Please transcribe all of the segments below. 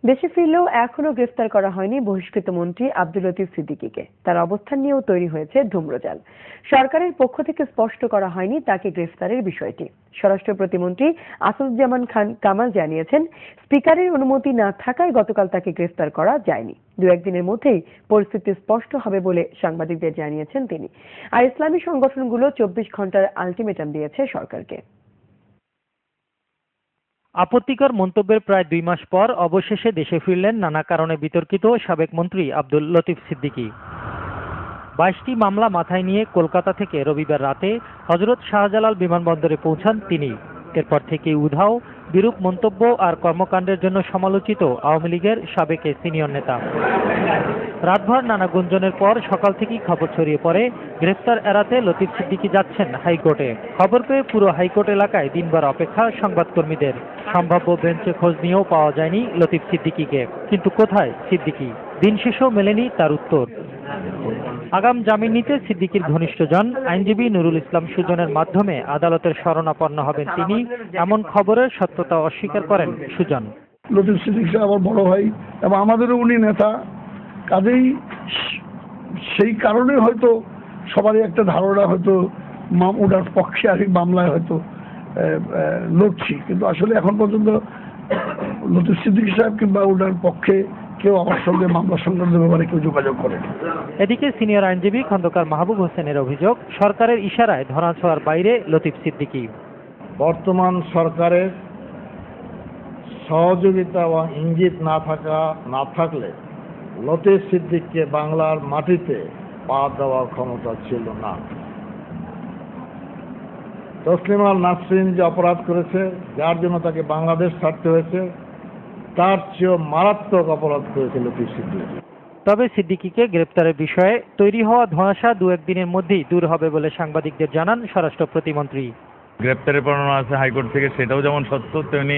দেশে ফিরলেও এখনো গ্রেফতার করা হয়নি বহিষ্কৃত মন্ত্রী আব্দুল লতিফ সিদ্দিকীকে। তার অবস্থান নিয়েও তৈরি হয়েছে ধূম্রজাল। সরকারের পক্ষ থেকে স্পষ্ট করা হয়নি তাকে গ্রেফতারের বিষয়টি। স্বরাষ্ট্র প্রতিমন্ত্রী আসাদুজ্জামান খান কামাল জানিয়েছেন, স্পিকারের অনুমতি না থাকায় গতকাল তাকে গ্রেফতার করা যায়নি। দু একদিনের মধ্যেই পরিস্থিতি স্পষ্ট হবে বলে সাংবাদিকদের জানিয়েছেন তিনি। আর ইসলামী সংগঠনগুলো 24 ঘন্টার আলটিমেটাম দিয়েছে সরকারকে। আপত্তিকর মন্তব্যের প্রায় 2 মাস পর অবশেষে দেশে ফিরলেন নানা কারণে বিতর্কিত সাবেক মন্ত্রী আব্দুল লতিফ সিদ্দিকী। 22টি মামলা মাথায় নিয়ে কলকাতা থেকে রবিবার রাতে হযরত শাহজালাল বিমানবন্দরে পৌঁছান তিনি। এরপর থেকে উধাও, বিরূপ মন্তব্য আর কর্মকাণ্ডের জন্য সমালোচিত আওয়ামী লীগের সাবেক সিনিয়র নেতা। রাতভর নানা গুঞ্জনের পর সকাল থেকেই খবর ছড়িয়ে পড়ে গ্রেফতার এড়াতে লতিফ সিদ্দিকী যাচ্ছেন হাইকোর্টে। খবর পেয়ে পুরো হাইকোর্ট এলাকায় দিনভর অপেক্ষা সংবাদকর্মীদের। সম্ভাব্য বেঞ্চে খোঁজ নিয়েও পাওয়া যায়নি লতিফ সিদ্দিকীকে। কিন্তু কোথায় সিদ্দিকী? দিন শেষেও মেলেনি তার উত্তর। আগাম জামিন নিতে সিদ্দিকীর ঘনিষ্ঠজন আইনজীবী নুরুল ইসলাম সুজনের মাধ্যমে আদালতের শরণাপন্ন হবেন তিনি, এমন খবরের সত্যতা অস্বীকার করেন সুজন। লতিফ সিদ্দিকী আমার বড় ভাই এবং আমাদেরও উনি নেতা, কাজেই সেই কারণে হয়তো সবারই একটা ধারণা হয়তো ওনার পক্ষে আর এই মামলায় হয়তো লড়ছি, কিন্তু আসলে এখন পর্যন্ত লতিফ সিদ্দিকী সাহেব কিংবা ওনার পক্ষে কেউ আমার সঙ্গে মামলা সংক্রান্ত ব্যাপারে কেউ যোগাযোগ করেন। এদিকে সিনিয়র আইনজীবী খন্দকার মাহবুব হোসেনের অভিযোগ, সরকারের ইশারায় ধরাছোঁয়ার বাইরে লতিফ সিদ্দিকী। বর্তমান সরকারের সহযোগিতা বা ইঙ্গিত না থাকলে লতিফ সিদ্দিকীকে বাংলার মাটিতে পা দেওয়ার ক্ষমতা ছিল না। তসলিমা নাসরিন যে অপরাধ করেছে, যার জন্য তাকে বাংলাদেশ ছাড়তে হয়েছে, তার চেয়েও মারাত্মক অপরাধ করেছে লতিফ সিদ্দিকী। তবে সিদ্দিকীকে গ্রেপ্তারের বিষয়ে তৈরি হওয়া ধোঁয়াশা 2-1 দিনের মধ্যেই দূর হবে বলে সাংবাদিকদের জানান স্বরাষ্ট্র প্রতিমন্ত্রী। গ্রেপ্তারের পরোয়ানা আছে হাইকোর্ট থেকে, সেটাও যেমন সত্য, তেমনি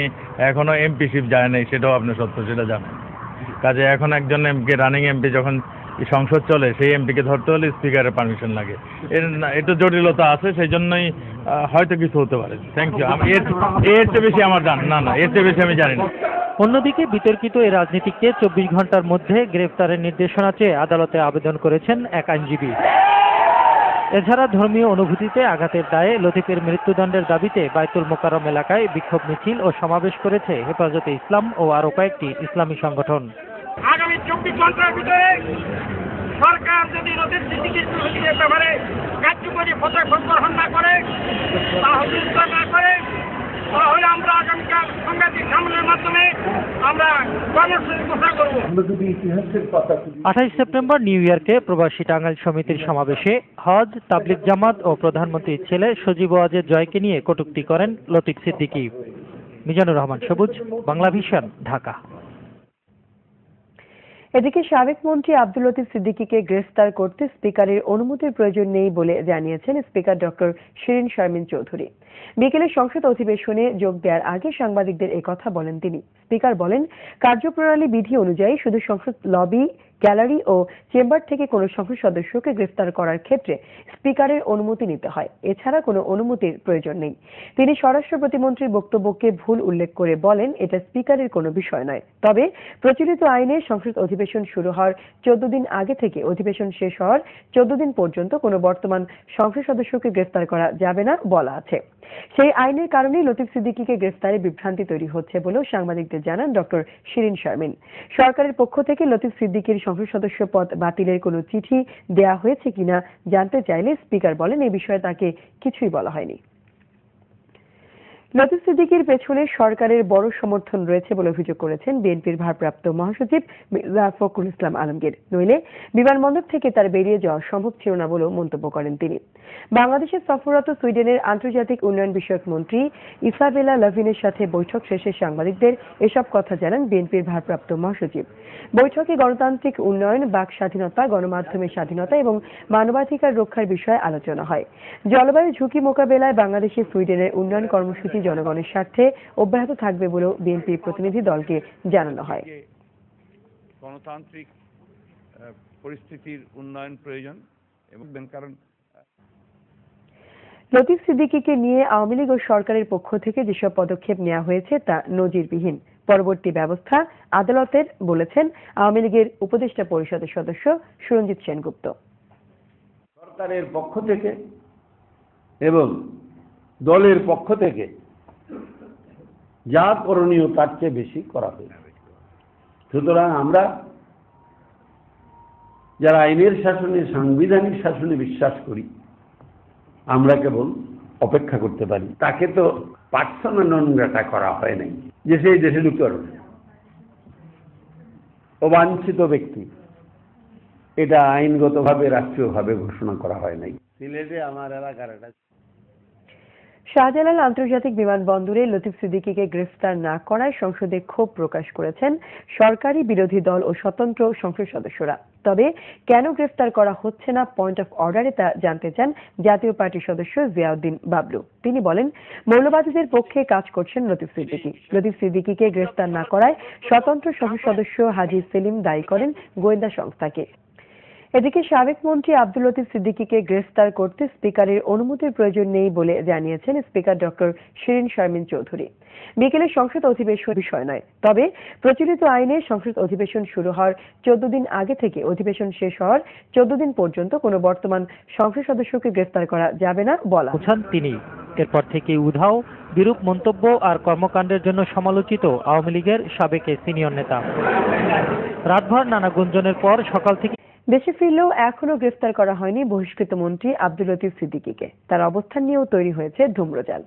এখনো এমপিশিপ যায় নাই, সেটাও আপনি সত্য, সেটা জানেন। কাজে এখন একজন এমপি, রানিং এমপি যখন সংসদ চলে, সেই এমপিকে ধরতে হলে স্পিকারের পারমিশন লাগে। একটু জটিলতা আছে, সেই জন্যই হয়তো কিছু হতে পারে। Thank you. এর চেয়ে বেশি আমার না, এর চেয়ে বেশি আমি জানি না। অন্যদিকে বিতর্কিত এই রাজনীতিককে 24 ঘন্টার মধ্যে গ্রেফতারের নির্দেশনা চেয়ে আদালতে আবেদন করেছেন এক আইনজীবী। এছাড়া ধর্মীয় অনুভূতিতে আঘাতের দায়ে লতিফের মৃত্যুদণ্ডের দাবিতে বায়তুল মোকাররম এলাকায় বিক্ষোভ মিছিল ও সমাবেশ করেছে হেফাজতে ইসলাম ও আরো কয়েকটি ইসলামী সংগঠন। আগামী 24 ঘন্টার ভিতরে সরকার যদি লতিফ সিদ্দিকীর ব্যাপারে কার্যকরী পদক্ষেপ গ্রহণ না করে, তাহলে আমরা আগামীকাল সাংবাদিক সম্মেলনের মাধ্যমে আমরা কর্মসূচি ঘোষণা করব। 28 সেপ্টেম্বর নিউ ইয়র্কে প্রবাসী টাঙ্গাইল সমিতির সমাবেশে হজ, তাবলিগ জামাত ও প্রধানমন্ত্রীর ছেলে সজীব ওয়াজেদ জয়কে নিয়ে কটূক্তি করেন লতিফ সিদ্দিকী। মিজানুর রহমান সবুজ, বাংলা ভিশন, ঢাকা। এদিকে সাবেক মন্ত্রী আব্দুল লতিফ সিদ্দিকীকে গ্রেফতার করতে স্পিকারের অনুমতির প্রয়োজন নেই বলে জানিয়েছেন স্পিকার ডক্টর শিরিন শারমিন চৌধুরী। বিকেলে সংসদ অধিবেশনে যোগ দেওয়ার আগে সাংবাদিকদের একথা বলেন তিনি। স্পিকার বলেন, কার্যপ্রণালী বিধি অনুযায়ী শুধু সংসদ লবি, গ্যালারি ও চেম্বার থেকে কোনো সংসদ সদস্যকে গ্রেফতার করার ক্ষেত্রে স্পিকারের অনুমতি নিতে হয়, এছাড়া কোনো অনুমতির প্রয়োজন নেই। তিনি স্বরাষ্ট্র প্রতিমন্ত্রীর বক্তব্যকে ভুল উল্লেখ করে বলেন, এটা স্পিকারের কোনো বিষয় নয়। তবে প্রচলিত আইনে সংসদ অধিবেশন শুরু হওয়ার 14 দিন আগে থেকে অধিবেশন শেষ হওয়ার 14 দিন পর্যন্ত কোনো বর্তমান সংসদ সদস্যকে গ্রেফতার করা যাবে না বলা আছে। সেই আইনের কারণেই লতিফ সিদ্দিকীকে গ্রেফতারে বিভ্রান্তি তৈরি হচ্ছে বলেও সাংবাদিকদের জানান ডক্টর শিরিন শারমিন। সরকারের পক্ষ থেকে লতিফ সিদ্দিকীর সংসদ সদস্য পদ বাতিলের কোনো চিঠি দেয়া হয়েছে কিনা জানতে চাইলে স্পিকার বলেন, এই বিষয়ে তাকে কিছুই বলা হয়নি। লতিফ সিদ্দিকীর পেছনে সরকারের বড় সমর্থন রয়েছে বলে অভিযোগ করেছেন বিএনপির ভারপ্রাপ্ত মহাসচিব মির্জা ফখরুল ইসলাম আলমগীর। নইলে বিমানবন্দর থেকে তার বেরিয়ে যাওয়া সম্ভব ছিল না বলেও মন্তব্য করেন তিনি। বাংলাদেশের সফররত সুইডেনের আন্তর্জাতিক উন্নয়ন বিষয়ক মন্ত্রী ইসাবেলা লাভিনের সাথে বৈঠক শেষে সাংবাদিকদের এসব কথা জানান বিএনপির ভারপ্রাপ্ত মহাসচিব। বৈঠকে গণতান্ত্রিক উন্নয়ন, বাক স্বাধীনতা, গণমাধ্যমের স্বাধীনতা এবং মানবাধিকার রক্ষার বিষয়ে আলোচনা হয়। জলবায়ু ঝুঁকি মোকাবেলায় বাংলাদেশে সুইডেনের উন্নয়ন কর্মসূচি জনগণের স্বার্থে অব্যাহত থাকবে বলেও বিএনপির প্রতিনিধি দলকে জানানো হয়। গণতান্ত্রিক পরিস্থিতির উন্নয়ন প্রয়োজন এবং কারণ লতিফ সিদ্দিকীকে নিয়ে আওয়ামী লীগ ও সরকারের পক্ষ থেকে যেসব পদক্ষেপ নেওয়া হয়েছে তা নজিরবিহীন। পরবর্তী ব্যবস্থা আদালতের, বলেছেন আওয়ামী লীগের উপদেষ্টা পরিষদের সদস্য সুরঞ্জিত সেনগুপ্ত। সরকারের পক্ষ থেকে এবং দলের পক্ষ থেকে যা করণীয় তার চেয়ে বেশি করা হয়েছে। সুতরাং আমরা যারা আইনের শাসনে, সাংবিধানিক শাসনে বিশ্বাস করি, আমরা কেবল অপেক্ষা করতে পারি। তাকে তো পার্সোনা নন গ্রাটা করা হয় নাই যে সেই দেশে ঢুকতে পারবে না, অবাঞ্ছিত ব্যক্তি, এটা আইনগতভাবে রাষ্ট্রীয়ভাবে ঘোষণা করা হয় নাই। সিলেটে আমার এলাকার একটা শাহজালাল আন্তর্জাতিক বিমানবন্দরে লতিফ সিদ্দিকীকে গ্রেফতার না করায় সংসদে ক্ষোভ প্রকাশ করেছেন সরকারি বিরোধী দল ও স্বতন্ত্র সংসদ সদস্যরা। তবে কেন গ্রেফতার করা হচ্ছে না পয়েন্ট অফ অর্ডারে তা জানতে চান জাতীয় পার্টির সদস্য জিয়াউদ্দিন বাবলু। তিনি বলেন, মৌলবাদীদের পক্ষে কাজ করছেন লতিফ সিদ্দিকী। লতিফ সিদ্দিকীকে গ্রেফতার না করায় স্বতন্ত্র সংসদ সদস্য হাজী সেলিম দায়ী করেন গোয়েন্দা সংস্থাকে। এদিকে সাবেক মন্ত্রী আব্দুল লতিফ সিদ্দিকীকে গ্রেফতার করতে স্পিকারের অনুমতির প্রয়োজন নেই বলে জানিয়েছেন স্পিকার ডক্টর শিরিন শারমিন চৌধুরী। বিকেলে সংসদ অধিবেশন বিষয় নয়, তবে প্রচলিত আইনে সংসদ অধিবেশন শুরু হওয়ার 14 দিন আগে থেকে অধিবেশন শেষ হওয়ার 14 দিন পর্যন্ত কোনো বর্তমান সংসদ সদস্যকে গ্রেফতার করা যাবে না বলা বলেছেন তিনি। এরপর থেকে উধাও বিরূপ মন্তব্য আর কর্মকাণ্ডের জন্য সমালোচিত আওয়ামী লীগের সাবেক সিনিয়র নেতা। রাতভর নানা গুঞ্জনের পর সকাল থেকে দেশে ফিরলেও এখনো গ্রেফতার করা হয়নি বহিষ্কৃত মন্ত্রী আব্দুল লতিফ সিদ্দিকীকে। তার অবস্থান নিয়েও তৈরি হয়েছে ধূম্রজাল।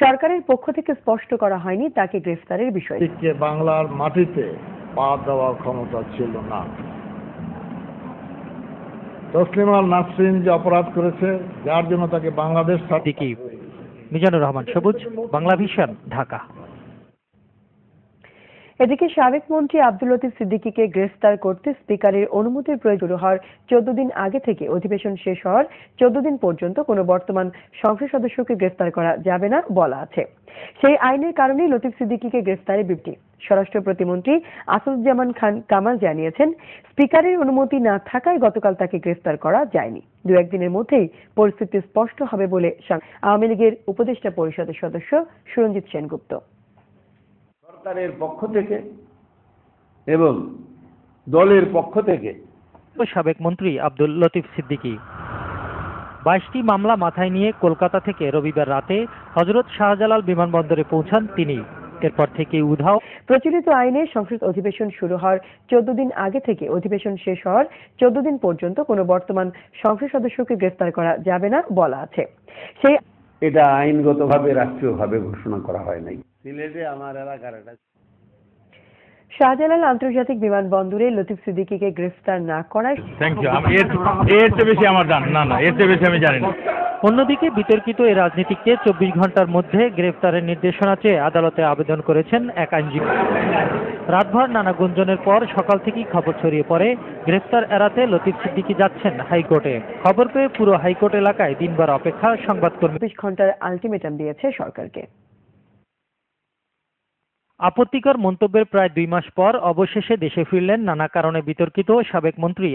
সরকারের পক্ষ থেকে স্পষ্ট করা হয়নি তাকে গ্রেফতারের বিষয়। বাংলার মাটিতে পা দেওয়ার ক্ষমতা ছিল না। তসলিমা নাসরিন যে অপরাধ করেছে, যার জন্য তাকে বাংলাদেশ সিদ্দিকী। মিজানুর রহমান সবুজ, বাংলা ভিশন, ঢাকা। এদিকে সাবেক মন্ত্রী আব্দুল লতিফ সিদ্দিকীকে গ্রেফতার করতে স্পিকারের অনুমতির প্রয়োজন শুরু হওয়ার 14 দিন আগে থেকে অধিবেশন শেষ হওয়ার 14 দিন পর্যন্ত কোনো বর্তমান সংসদ সদস্যকে গ্রেফতার করা যাবে না বলা আছে। সেই আইনের কারণেই লতিফ সিদ্দিকীকে গ্রেফতারের বিবৃতি। স্বরাষ্ট্র প্রতিমন্ত্রী আসাদুজ্জামান খান কামাল জানিয়েছেন, স্পিকারের অনুমতি না থাকায় গতকাল তাকে গ্রেফতার করা যায়নি। 2-1 দিনের মধ্যেই পরিস্থিতি স্পষ্ট হবে বলে আওয়ামী লীগের উপদেষ্টা পরিষদের সদস্য সুরঞ্জিত সেনগুপ্ত। সরকারের পক্ষ থেকে এবং দলের পক্ষ থেকে সাবেক মন্ত্রী আব্দুল লতিফ সিদ্দিকী 22টি মামলা মাথায় নিয়ে কলকাতা থেকে রবিবার রাতে হযরত শাহজালাল বিমানবন্দরে পৌঁছান তিনি। এরপর থেকে উধাও। প্রচলিত আইনে সংসদ অধিবেশন শুরু হওয়ার 14 দিন আগে থেকে অধিবেশন শেষ হওয়ার 14 দিন পর্যন্ত কোনো বর্তমান সংসদ সদস্যকে গ্রেফতার করা যাবে না বলা আছে। সেই এটা আইনগতভাবে রাষ্ট্রীয়ভাবে ঘোষণা করা হয় নাই। সিলেটে আমার এলাকার একটা শাহজালাল আন্তর্জাতিক বিমানবন্দরে লতিফ সিদ্দিকীকে গ্রেফতার না করায় থ্যাংক ইউ। এর চেয়ে বেশি আমার এর চেয়ে বেশি আমি জানি না। অন্যদিকে বিতর্কিত এই রাজনীতিককে 24 ঘন্টার মধ্যে গ্রেফতারের নির্দেশনা চেয়ে আদালতে আবেদন করেছেন এক আইনজীবী। রাতভর নানা গুঞ্জনের পর সকাল থেকেই খবর ছড়িয়ে পড়ে গ্রেফতার এড়াতে লতিফ সিদ্দিকী যাচ্ছেন হাইকোর্টে। খবর পেয়ে পুরো হাইকোর্ট এলাকায় দিনভর অপেক্ষা সংবাদকর্মী 24 ঘন্টার আলটিমেটাম দিয়েছে সরকারকে। আপত্তিকর মন্তব্যের প্রায় 2 মাস পর অবশেষে দেশে ফিরলেন নানা কারণে বিতর্কিত সাবেক মন্ত্রী